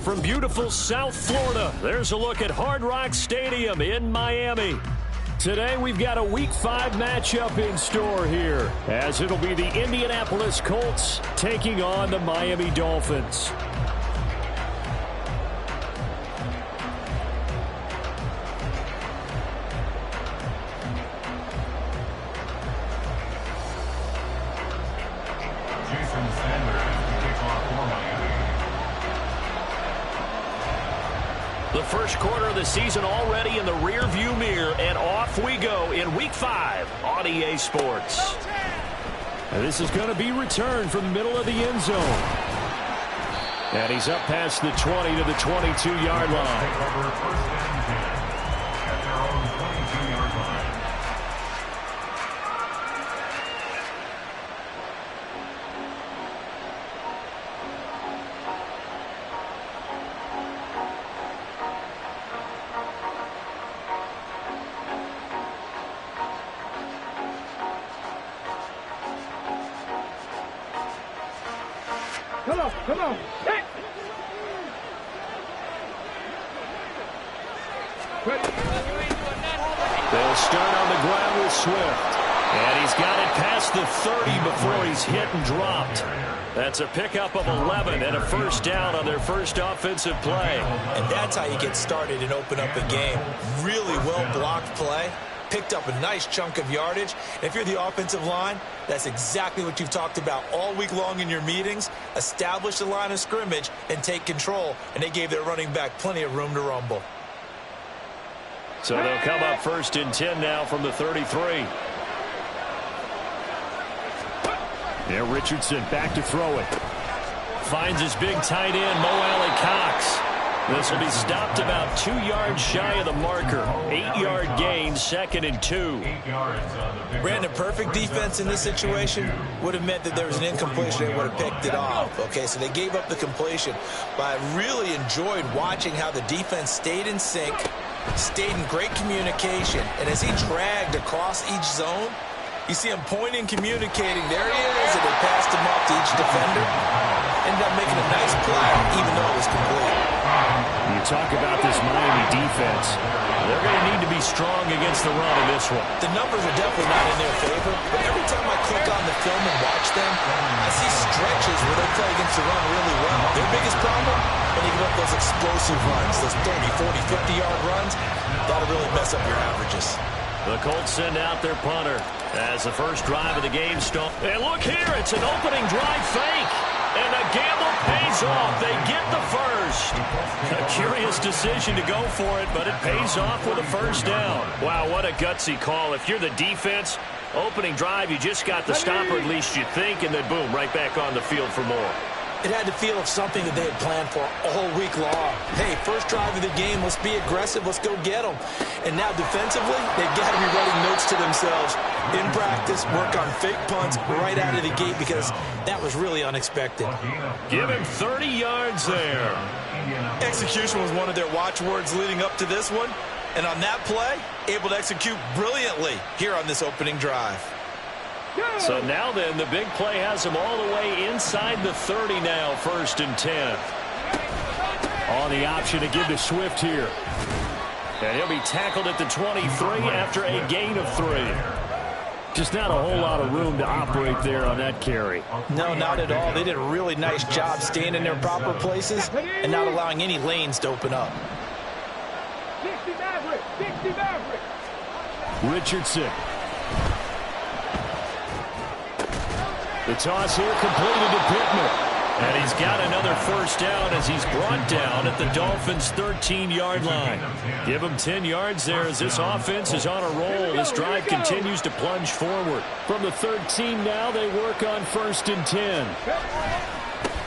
From beautiful South Florida, there's a look at Hard Rock Stadium in Miami. Today, we've got a Week 5 matchup in store here, as it'll be the Indianapolis Colts taking on the Miami Dolphins. The first quarter of the season already in the rear-view mirror, and off we go in Week 5 on EA Sports. And this is going to be returned from the middle of the end zone. And he's up past the 20 to the 22-yard line. Come on. Hey. They'll start on the ground with Swift. And he's got it past the 30 before he's hit and dropped. That's a pickup of 11 and a first down on their first offensive play. And that's how you get started and open up a game. Really well-blocked play. Picked up a nice chunk of yardage. And if you're the offensive line, that's exactly what you've talked about all week long in your meetings. Establish the line of scrimmage and take control. And they gave their running back plenty of room to rumble. So they'll come up first and 10 now from the 33. Yeah, Richardson back to throw it. Finds his big tight end, Mo Alley-Cox. This will be stopped about 2 yards shy of the marker. 8-yard gain, 2nd and 2. Brandon, perfect defense in this situation would have meant that there was an incompletion. They would have picked it off. Okay, so they gave up the completion. But I really enjoyed watching how the defense stayed in sync, stayed in great communication. And as he dragged across each zone, you see him pointing, communicating. There he is, and they passed him off to each defender. Ended up making a nice play, even though it was complete. You talk about this Miami defense. They're going to need to be strong against the run in this one. The numbers are definitely not in their favor, but every time I click on the film and watch them, I see stretches where they play against the run really well. Their biggest problem, when you get up those explosive runs, those 30, 40, 50-yard runs, that'll really mess up your averages. The Colts send out their punter as the first drive of the game starts. And look here, it's an opening drive fake. And the gamble pays off. They get the first. A curious decision to go for it, but it pays off with a first down. Wow, what a gutsy call. If you're the defense, opening drive, you just got the stop, or at least you think, and then boom, right back on the field for more. It had the feel of something that they had planned for all week long. Hey, first drive of the game, let's be aggressive, let's go get them. And now defensively, they've got to be writing notes to themselves. In practice, work on fake punts right out of the gate because that was really unexpected. Give him 30 yards there. Execution was one of their watchwords leading up to this one. And on that play, able to execute brilliantly here on this opening drive. So now then, the big play has him all the way inside the 30 now, 1st and 10. On the option to give to Swift here. And he'll be tackled at the 23 after a gain of 3. Just not a whole lot of room to operate there on that carry. No, not at all. They did a really nice job staying in their proper places and not allowing any lanes to open up. Richardson. The toss here completed to Pittman. And he's got another first down as he's brought down at the Dolphins' 13-yard line. Give him 10 yards there as this offense is on a roll. This drive continues to plunge forward. From the 13 now, they work on 1st and 10.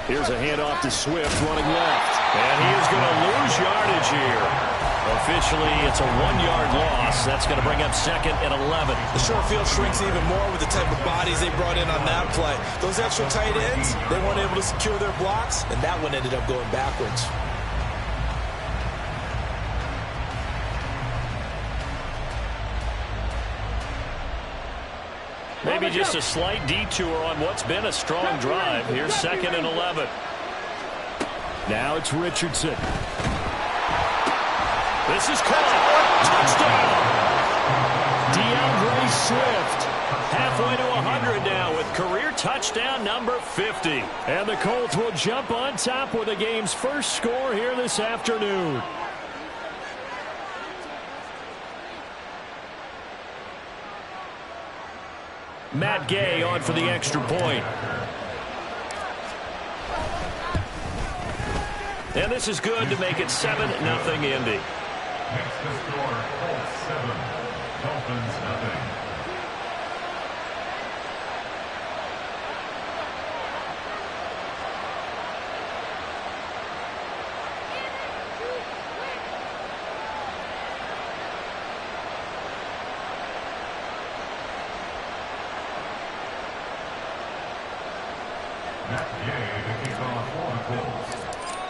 Here's a handoff to Swift running left. And he is going to lose yardage here. Officially, it's a 1-yard loss. That's going to bring up 2nd and 11. The short field shrinks even more with the type of bodies they brought in on that play. Those extra tight ends, they weren't able to secure their blocks, and that one ended up going backwards. Maybe just a slight detour on what's been a strong drive. Here's 2nd and 11. Now it's Richardson. This is caught. Touchdown. DeAndre Swift. Halfway to 100 now with career touchdown number 50. And the Colts will jump on top with the game's first score here this afternoon. Matt Gay on for the extra point. And this is good to make it 7-0 Indy. Next to score, Colts 7, Dolphins 0.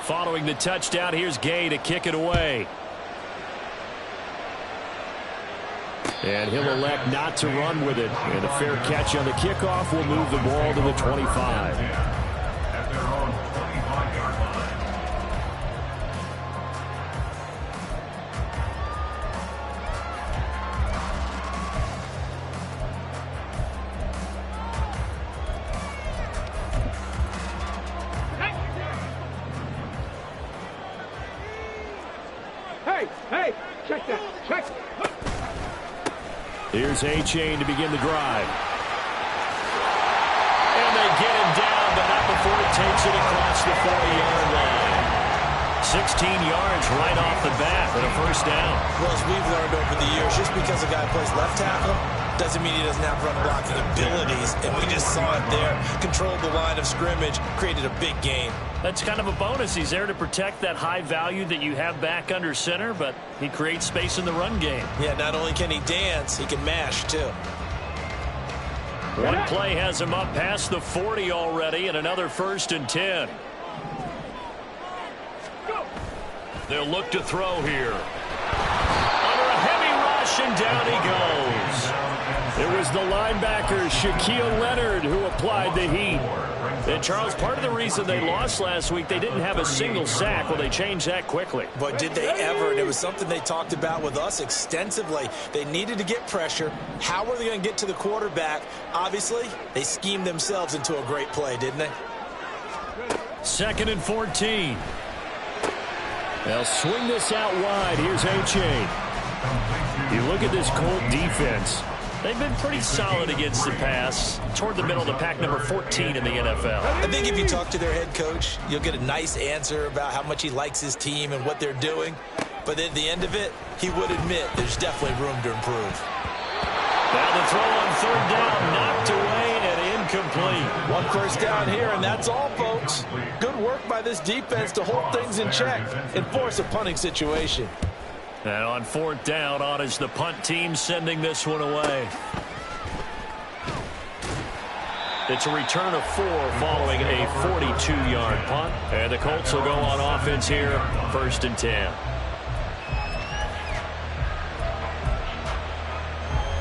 Following the touchdown, here's Gay to kick it away. And he'll elect not to run with it. And a fair catch on the kickoff will move the ball to the 25. At their own 25-yard line. Hey, check that, check. Here's A-Chain to begin the drive. And they get him down, but not before he takes it across the 40-yard line. 16 yards right off the bat for the first down. Well, as we've learned over the years, just because a guy plays left tackle doesn't mean he doesn't have run blocking abilities, and we just saw it there. Controlled the line of scrimmage, created a big gain. That's kind of a bonus. He's there to protect that high value that you have back under center, but he creates space in the run game. Yeah, not only can he dance, he can mash, too. One play has him up past the 40 already, and another 1st and 10. They'll look to throw here. Under a heavy rush, and down he goes. It was the linebacker, Shaquille Leonard, who applied the heat. And, Charles, part of the reason they lost last week, they didn't have a single sack. Well, they changed that quickly. But did they ever? And it was something they talked about with us extensively. They needed to get pressure. How were they going to get to the quarterback? Obviously, they schemed themselves into a great play, didn't they? 2nd and 14. They'll swing this out wide. Here's A-Chain. You look at this Colt defense. They've been pretty solid against the pass. Toward the middle of the pack, number 14 in the NFL. I think if you talk to their head coach, you'll get a nice answer about how much he likes his team and what they're doing. But at the end of it, he would admit there's definitely room to improve. Now the throw on 3rd down, knocked away and incomplete. One first down here, and that's all, folks. Good work by this defense to hold things in check and force a punting situation. And on 4th down, on is the punt team sending this one away. It's a return of 4 following a 42-yard punt. And the Colts will go on offense here, 1st and 10.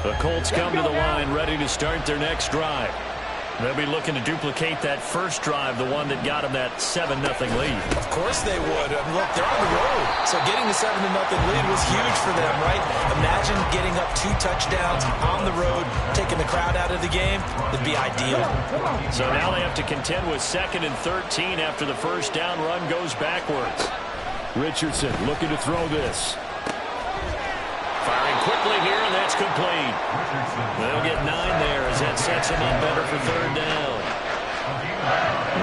The Colts come to the line ready to start their next drive. They'll be looking to duplicate that first drive, the one that got them that 7-0 lead. Of course they would. Look, they're on the road. So getting the 7-0 lead was huge for them, right? Imagine getting up 2 touchdowns on the road, taking the crowd out of the game. It'd be ideal. So now they have to contend with 2nd and 13 after the first down run goes backwards. Richardson looking to throw this. Firing quickly here, and that's complete. They'll get 9 there as that sets him up better for 3rd down.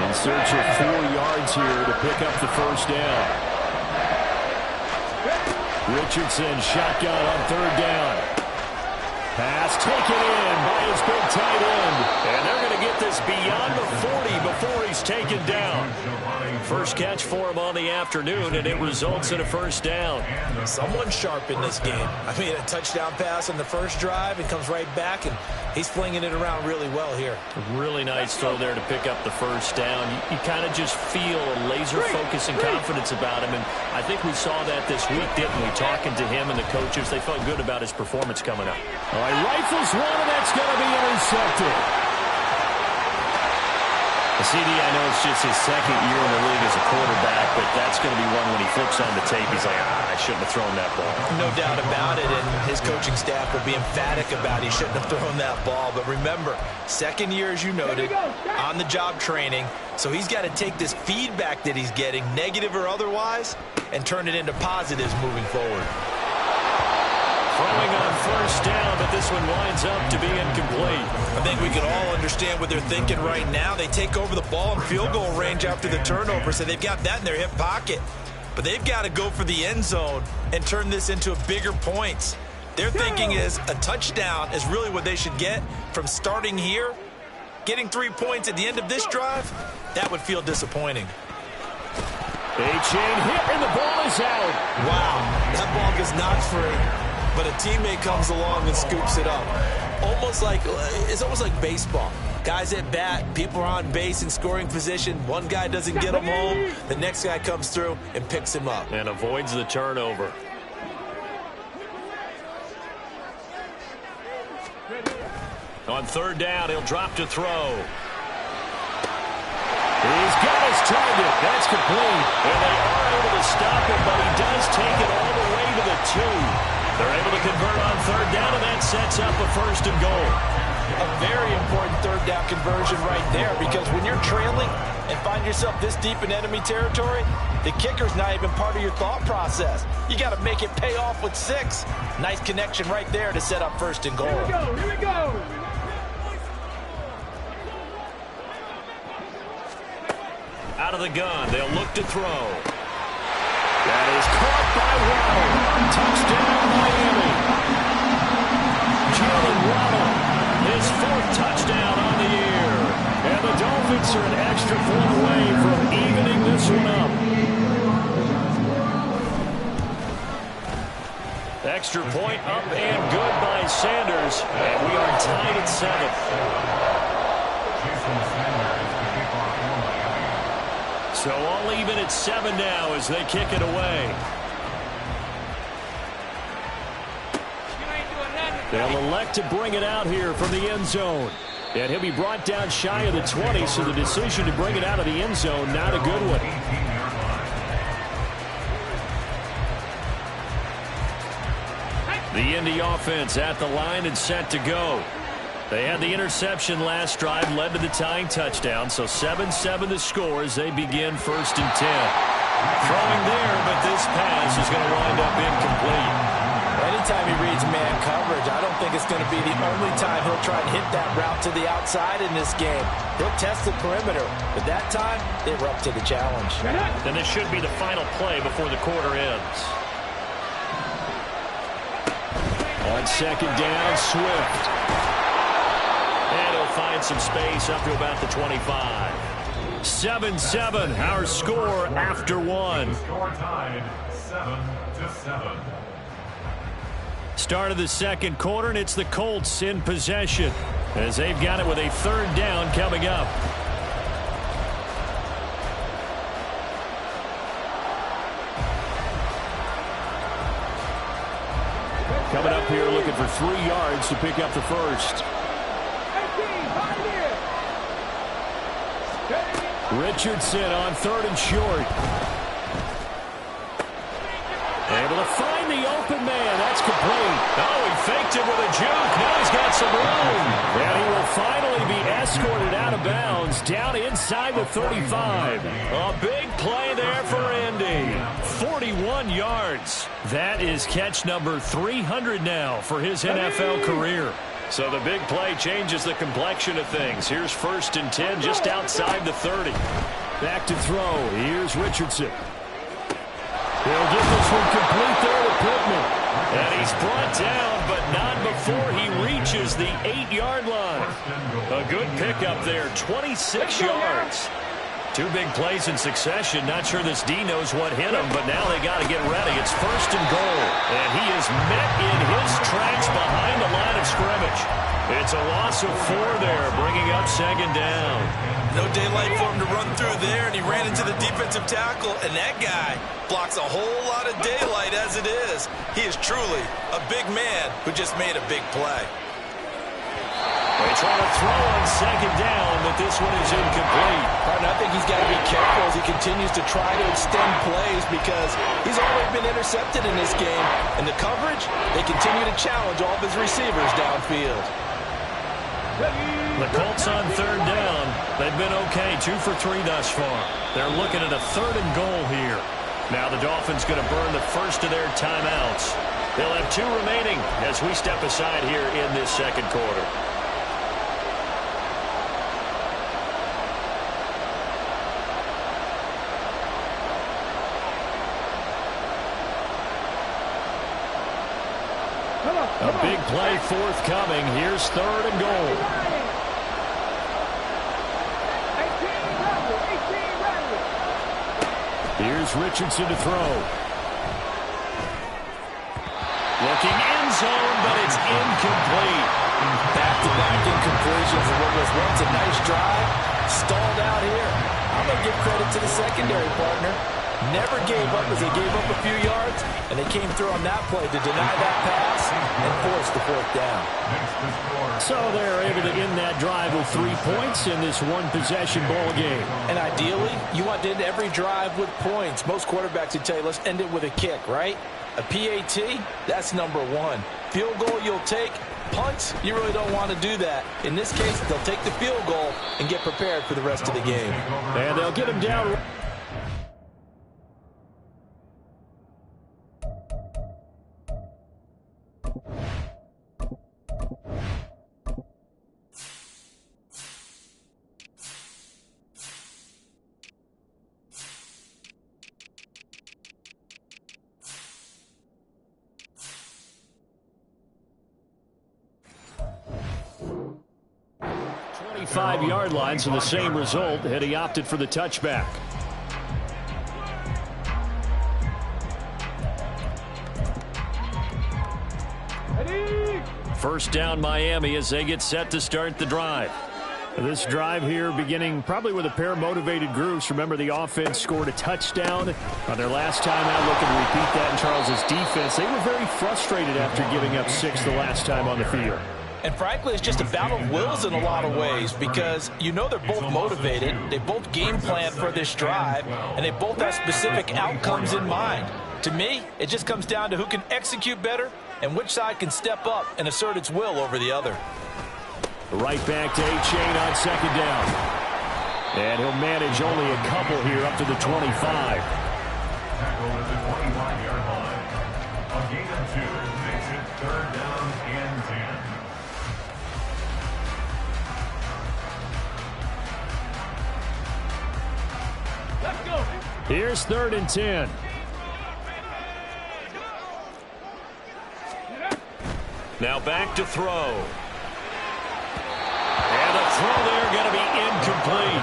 In search of 4 yards here to pick up the first down. Richardson shotgun on 3rd down. Pass taken in by his big tight end. And they're going to get this beyond the 40 before he's taken down. First catch for him on the afternoon, and it results in a first down. Someone sharp in this game. I mean, a touchdown pass on the first drive and comes right back, and he's flinging it around really well here. Really nice throw there to pick up the first down. You kind of just feel a laser focus and confidence about him, and I think we saw that this week, didn't we? Talking to him and the coaches, they felt good about his performance coming up. All right, rifles one, and that's going to be intercepted. CD, I know it's just his second year in the league as a quarterback, but that's going to be one when he flips on the tape, he's like, I shouldn't have thrown that ball. No doubt about it, and his coaching staff will be emphatic about he shouldn't have thrown that ball. But remember, second year, as you noted, on-the-job training, so he's got to take this feedback that he's getting, negative or otherwise, and turn it into positives moving forward. Throwing on first down, but this one winds up to be incomplete. I think we can all understand what they're thinking right now. They take over the ball in field goal range after the turnover, so they've got that in their hip pocket. But they've got to go for the end zone and turn this into bigger points. Their thinking is a touchdown is really what they should get from starting here. Getting 3 points at the end of this drive, that would feel disappointing. A-chain hit, and the ball is out. Wow, that ball gets knocked free. But a teammate comes along and scoops it up. It's almost like baseball. Guys at bat, people are on base in scoring position. One guy doesn't get him home. The next guy comes through and picks him up. And avoids the turnover. On third down, he'll drop to throw. He's got his target. That's complete. And they are able to stop it, but he does take it all the way to the 2. They're able to convert on third down, and that sets up a first and goal. A very important third down conversion right there, because when you're trailing and find yourself this deep in enemy territory, the kicker's not even part of your thought process. You got to make it pay off with 6. Nice connection right there to set up first and goal. Here we go, here we go. Out of the gun, they'll look to throw. That is caught by Waddle. Touchdown, Miami. Jalen Waddle, his 4th touchdown on the year. And the Dolphins are an extra point away from evening this one up. Extra point up and good by Sanders. And we are tied at 7. So all even at 7 now as they kick it away. They'll elect to bring it out here from the end zone. And he'll be brought down shy of the 20, so the decision to bring it out of the end zone, not a good one. The Indy offense at the line and set to go. They had the interception last drive, led to the tying touchdown, so 7-7 the score as they begin first and 10. Throwing there, but this pass is going to wind up incomplete. Anytime he reads man coverage, I don't think it's going to be the only time he'll try and hit that route to the outside in this game. He'll test the perimeter, but that time, they were up to the challenge. Then this should be the final play before the quarter ends. On second down, Swift. And he'll find some space up to about the 25. 7-7, our score after 1. Score tied 7-7. Start of the second quarter, and it's the Colts in possession as they've got it with a third down coming up. Coming up here looking for 3 yards to pick up the first. Richardson on third and short. Able to find the open man. That's complete. Oh, he faked it with a juke. Now he's got some room. And he will finally be escorted out of bounds down inside the 35. A big play there for Indy. 41 yards. That is catch number 300 now for his NFL career. So the big play changes the complexion of things. Here's first and 10 just outside the 30. Back to throw. Here's Richardson. He'll get this one complete there to Pittman. And he's brought down, but not before he reaches the 8-yard line. A good pickup there, 26 yards. 2 big plays in succession. Not sure this D knows what hit him, but now they got to get ready. It's first and goal. And he is met in his tracks behind the line of scrimmage. It's a loss of 4 there, bringing up second down. No daylight for him to run through there, and he ran into the defensive tackle, and that guy blocks a whole lot of daylight as it is. He is truly a big man who just made a big play. They try to throw on second down, but this one is incomplete. I think he's got to be careful as he continues to try to extend plays because he's already been intercepted in this game. And the coverage, they continue to challenge all of his receivers downfield. The Colts on third down. They've been okay, 2 for 3 thus far. They're looking at a 3rd and goal here. Now the Dolphins going to burn the first of their timeouts. They'll have 2 remaining as we step aside here in this second quarter. A big play forthcoming. Here's 3rd and goal. Here's Richardson to throw. Looking end zone, but it's incomplete. Back-to-back incompletions of what was once a nice drive. Stalled out here. I'm going to give credit to the secondary partner. Never gave up as they gave up a few yards, and they came through on that play to deny that pass and force the 4th down. So they're able to end that drive with 3 points in this one-possession ball game. And ideally, you want to end every drive with points. Most quarterbacks would tell you, let's end it with a kick, right? A PAT, that's number 1. Field goal you'll take. Punts, you really don't want to do that. In this case, they'll take the field goal and get prepared for the rest of the game. And they'll get him down. Five-yard line, so the same result had he opted for the touchback. First down Miami as they get set to start the drive. This drive here beginning probably with a pair of motivated groups. Remember, the offense scored a touchdown on their last time out. Looking to repeat that in Charles's defense. They were very frustrated after giving up 6 the last time on the field. And frankly, it's just a battle of wills in a lot of ways because you know they're both motivated. They both game plan for this drive, and they both have specific outcomes in mind. To me, it just comes down to who can execute better and which side can step up and assert its will over the other. Right back to A-Chain on second down. And he'll manage only a couple here up to the 25. Tackle at the 25-yard line. A gain of 2 makes it 3rd down and 10. Let's go. Here's 3rd and 10. Now back to throw. And the throw there going to be incomplete.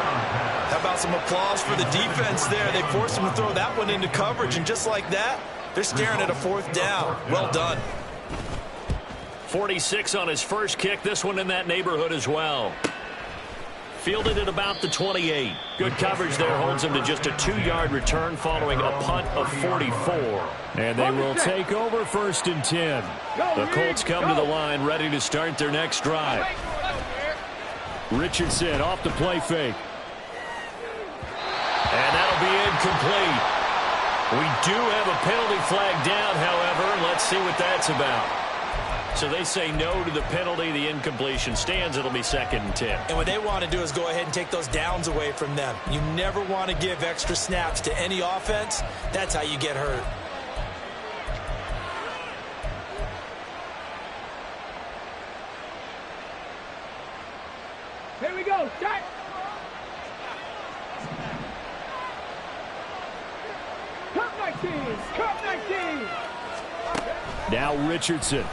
How about some applause for the defense there? They forced him to throw that one into coverage, and just like that, they're staring at a 4th down. Well done. 46 on his first kick. This one in that neighborhood as well. Fielded at about the 28. Good coverage there holds him to just a 2-yard return following a punt of 44. And they will take over 1st and 10. The Colts come to the line ready to start their next drive. Richardson off the play fake. And that'll be incomplete. We do have a penalty flag down, however. Let's see what that's about. So they say no to the penalty. The incompletion stands. It'll be 2nd and 10. And what they want to do is go ahead and take those downs away from them. You never want to give extra snaps to any offense. That's how you get hurt. Here we go. Start. Cut 19. Cut 19. Now Richardson.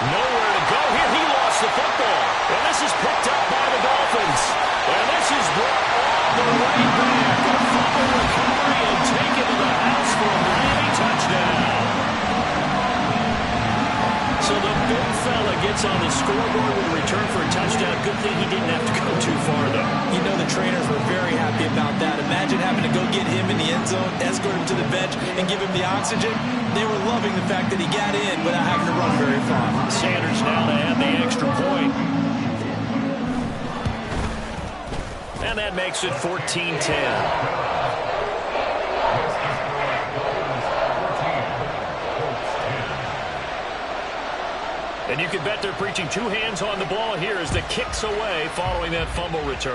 Nowhere to go here. He lost the football. And this is picked up by the Dolphins. And this is brought all the way back. A fumble recovery and taken to the house for a Miami touchdown. So the big fella gets on the scoreboard with a return for a touchdown. Good thing he didn't have to go too far, though. You know the trainers were very happy about that. Imagine having to go get him in the end end zone, escort him to the bench, and give him the oxygen. They were loving the fact that he got in without having to run very far. Sanders now to add the extra point. And that makes it 14-10. And you can bet they're preaching two hands on the ball here as the kick's away following that fumble return.